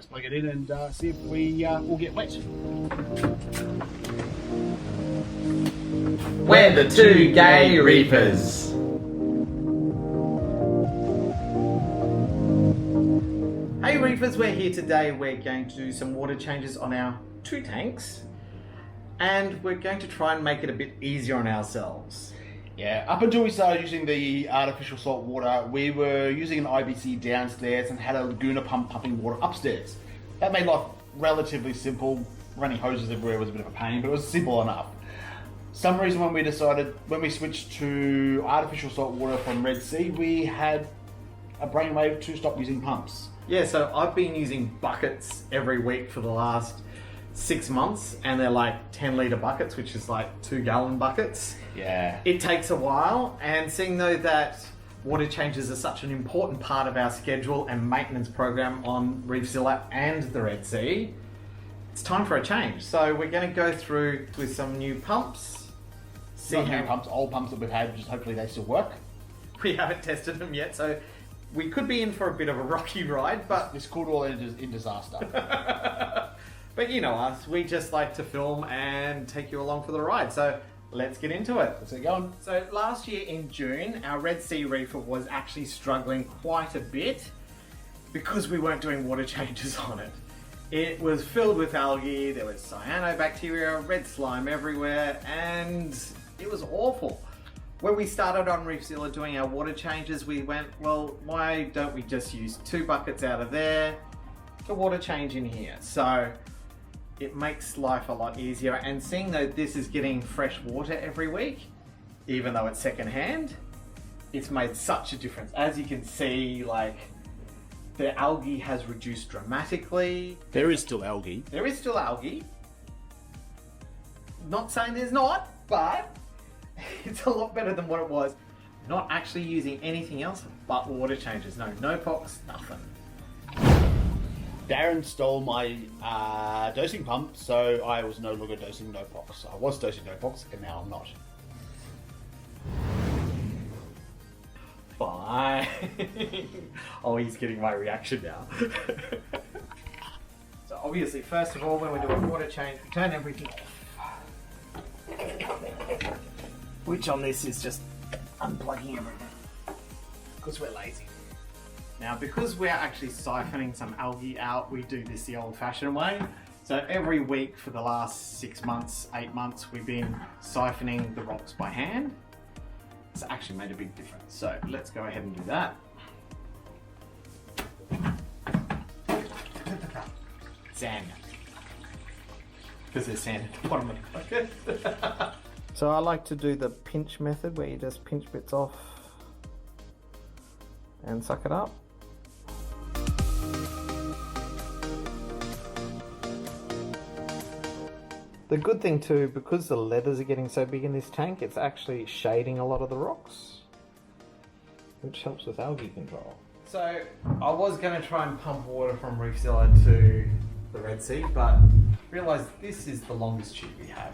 let's plug it in and see if we all get wet. We're the two Gay Reefers. Hey Reefers, we're here today. We're going to do some water changes on our 2 tanks. And we're going to try and make it a bit easier on ourselves. Yeah, up until we started using the artificial salt water, we were using an IBC downstairs and had a Laguna Pump pumping water upstairs. That made life relatively simple. Running hoses everywhere was a bit of a pain, but it was simple enough. Some reason when we switched to artificial salt water from Red Sea, we had a brainwave to stop using pumps. Yeah, so I've been using buckets every week for the last 6 months, and they're like 10-litre buckets, which is like 2-gallon buckets. Yeah. It takes a while, and seeing though that water changes are such an important part of our schedule and maintenance program on Reefzilla and the Red Sea, it's time for a change. So we're going to go through with some new pumps. Not new pumps, old pumps that we've had, just hopefully they still work. We haven't tested them yet, so we could be in for a bit of a rocky ride, but this could all end in disaster. But you know us, we just like to film and take you along for the ride. So let's get into it. Let's get going. So last year in June, our Red Sea reefer was actually struggling quite a bit because we weren't doing water changes on it. It was filled with algae, there was cyanobacteria, red slime everywhere, and it was awful. When we started on Reefzilla doing our water changes, we went, well, why don't we just use 2 buckets out of there, the water change in here? So it makes life a lot easier, and seeing that this is getting fresh water every week, even though it's secondhand, it's made such a difference. As you can see, like, the algae has reduced dramatically. There is still algae. There is still algae. Not saying there's not, but it's a lot better than what it was. Not actually using anything else but water changes. No pox, nothing. Darren stole my dosing pump, so I was no longer dosing no pox. I was dosing no pox, and now I'm not. Fine. Oh, he's getting my reaction now. So obviously, first of all, when we're doing water change, we turn everything off. Which on this is just unplugging everything, because we're lazy. Now, because we're actually siphoning some algae out, we do this the old-fashioned way. So every week for the last 6 months, 8 months, we've been siphoning the rocks by hand. It's actually made a big difference. So let's go ahead and do that. Sand. Because there's sand at the bottom of the bucket. So I like to do the pinch method, where you just pinch bits off and suck it up. The good thing too, because the leathers are getting so big in this tank, it's actually shading a lot of the rocks, which helps with algae control. So I was going to try and pump water from Reefzilla to the Red Sea, but realised this is the longest tube we have.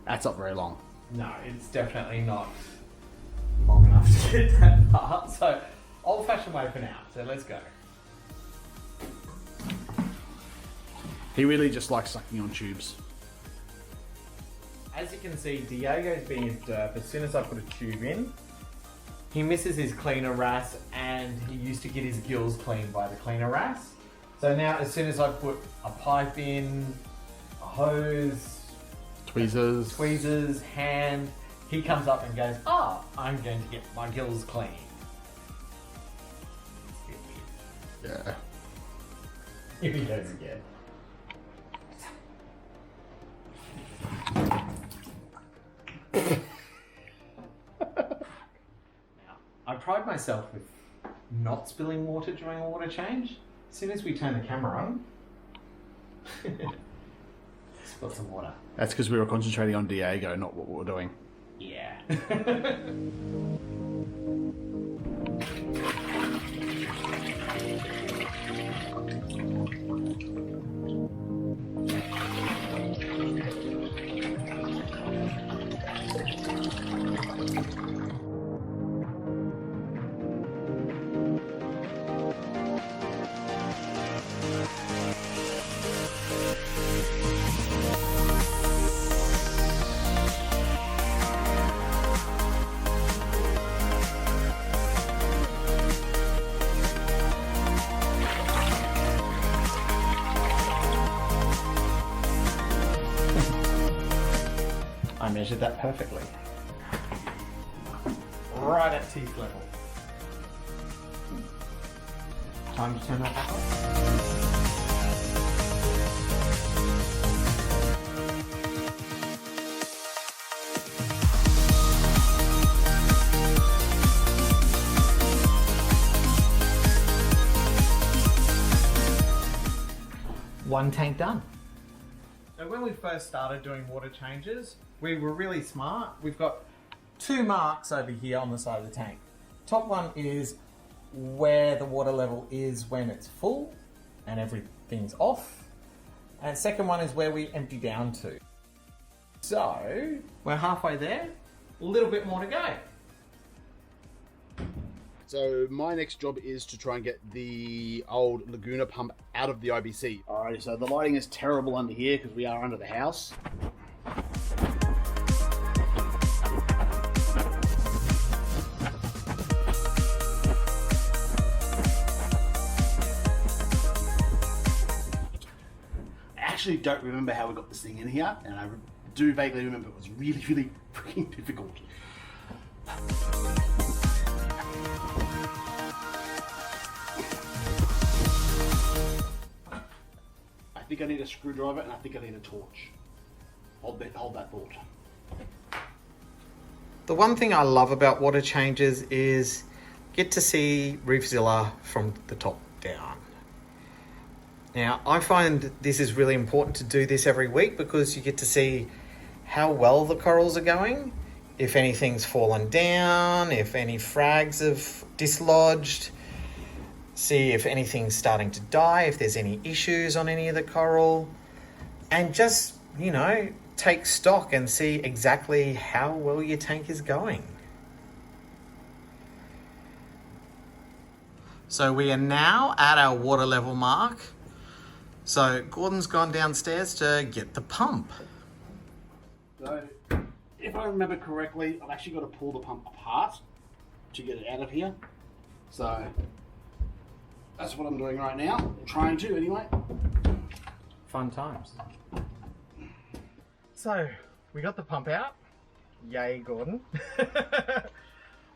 That's not very long. No, it's definitely not long enough to get that far. So old-fashioned way for now. So let's go. He really just likes sucking on tubes. As you can see, Diego's being a derp. As soon as I put a tube in, he misses his cleaner wrasse, and he used to get his gills cleaned by the cleaner wrasse. So now, as soon as I put a pipe in, a hose, tweezers, hand, he comes up and goes, "Ah, I'm going to get my gills cleaned." Yeah. Here he goes again. Now, I pride myself with not spilling water during a water change. As soon as we turn the camera on, spill some water. That's because we were concentrating on Diego, not what we were doing. Yeah. measured that perfectly. Right at teeth level. Time to turn that back on. One tank done. So when we first started doing water changes, we were really smart. We've got two marks over here on the side of the tank. Top one is where the water level is when it's full and everything's off. And second one is where we empty down to. So we're halfway there, a little bit more to go. So my next job is to try and get the old Laguna Pump out of the IBC. Alrighty, so the lighting is terrible under here because we are under the house. I actually don't remember how we got this thing in here, and I do vaguely remember it was really, really freaking difficult. I think I need a screwdriver and I think I need a torch. Hold that thought. The one thing I love about water changes is get to see Reefzilla from the top down. Now I find this is really important to do this every week because you get to see how well the corals are going, if anything's fallen down, if any frags have dislodged, see if anything's starting to die, if there's any issues on any of the coral, and just, you know, take stock and see exactly how well your tank is going. So we are now at our water level mark. So Gordon's gone downstairs to get the pump. So, if I remember correctly, I've actually got to pull the pump apart to get it out of here. So that's what I'm doing right now, or trying to anyway. Fun times. So, we got the pump out. Yay, Gordon.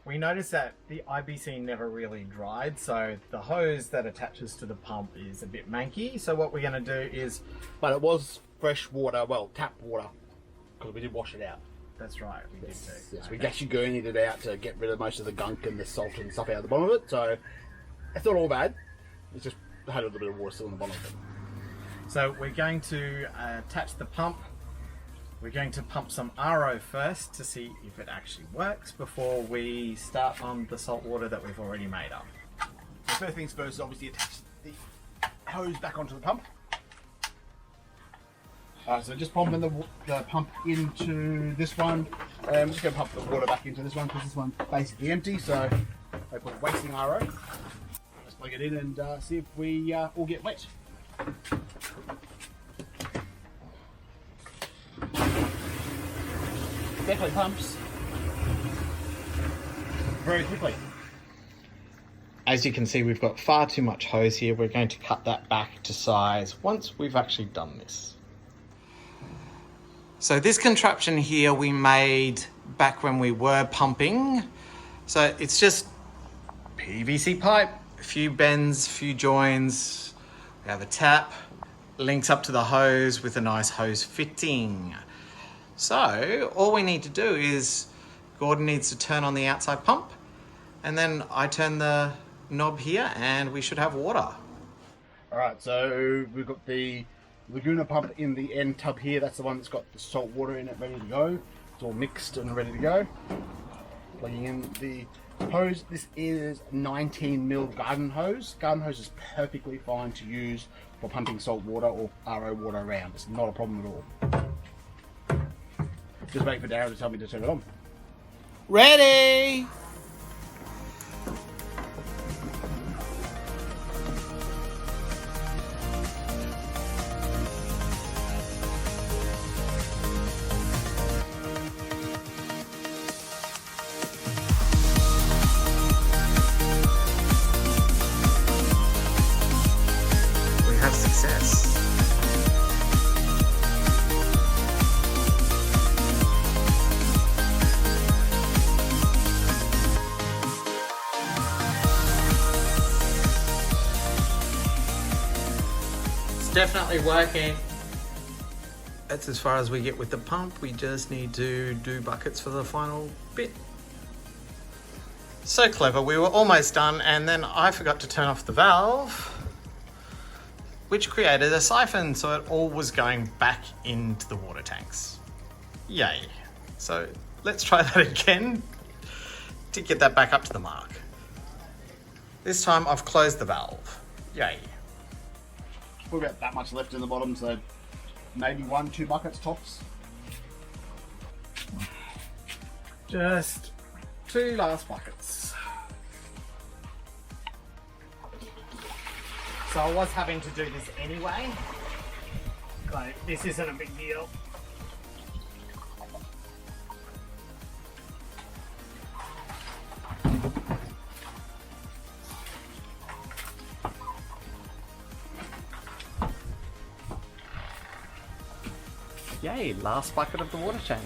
We noticed that the IBC never really dried, so the hose that attaches to the pump is a bit manky. So what we're going to do is... But it was fresh water, well, tap water, because we did wash it out. That's right, we did too. Yes, we actually gurneyed it out to get rid of most of the gunk and the salt and stuff out of the bottom of it, so it's not all bad. It's just had a little bit of water still in the bottom of it. So we're going to attach the pump. We're going to pump some RO first to see if it actually works before we start on the salt water that we've already made up. So first things first is obviously attach the hose back onto the pump. So just pumping the pump into this one. I'm just going to pump the water back into this one because this one's basically empty, so hopefully wasting RO. Just plug it in and see if we all get wet. Definitely pumps very quickly. As you can see, we've got far too much hose here. We're going to cut that back to size once we've actually done this. So this contraption here we made back when we were pumping. So it's just PVC pipe, a few bends, a few joins. We have a tap, links up to the hose with a nice hose fitting. So all we need to do is Gordon needs to turn on the outside pump, and then I turn the knob here and we should have water. Alright, so we've got the Laguna Pump in the end tub here. That's the one that's got the salt water in it ready to go. It's all mixed and ready to go. Plugging in the hose. This is 19mm garden hose. Garden hose is perfectly fine to use for pumping salt water or RO water around. It's not a problem at all. Just waiting for Darren to tell me to turn it on. Ready! We have success. It's definitely working. That's as far as we get with the pump. We just need to do buckets for the final bit. So clever, we were almost done and then I forgot to turn off the valve, which created a siphon, so it all was going back into the water tanks. Yay. So let's try that again to get that back up to the mark. This time I've closed the valve. Yay. We've got that much left in the bottom, so maybe 1-2 buckets tops. Just 2 last buckets. So I was having to do this anyway. Like, this isn't a big deal. Yay, last bucket of the water change.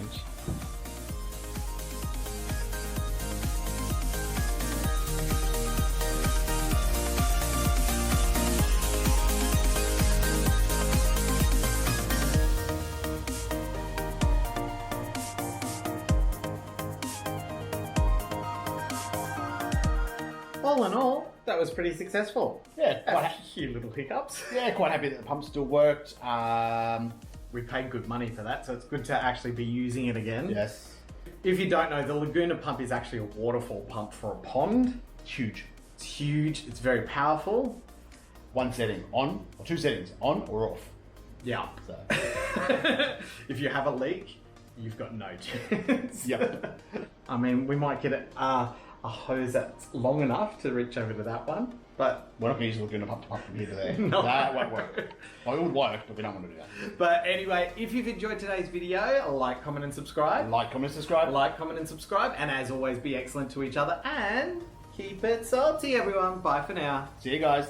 All in all, that was pretty successful. Yeah, A few little hiccups. yeah, quite happy that the pump still worked. We paid good money for that, so it's good to actually be using it again. Yes. If you don't know, the Laguna Pump is actually a waterfall pump for a pond. Huge. It's huge, it's very powerful. 1 setting, on, or 2 settings, on or off. Yeah. So. If you have a leak, you've got no chance. Yep. I mean, we might get a hose that's long enough to reach over to that one, but We're not going to use the Laguna Pump to pump from here to there. No. That won't work. Well, it would work, but we don't want to do that. But anyway, if you've enjoyed today's video, like, comment and subscribe. Like, comment, subscribe. Like, comment and subscribe. And as always, be excellent to each other and keep it salty, everyone. Bye for now. See you guys.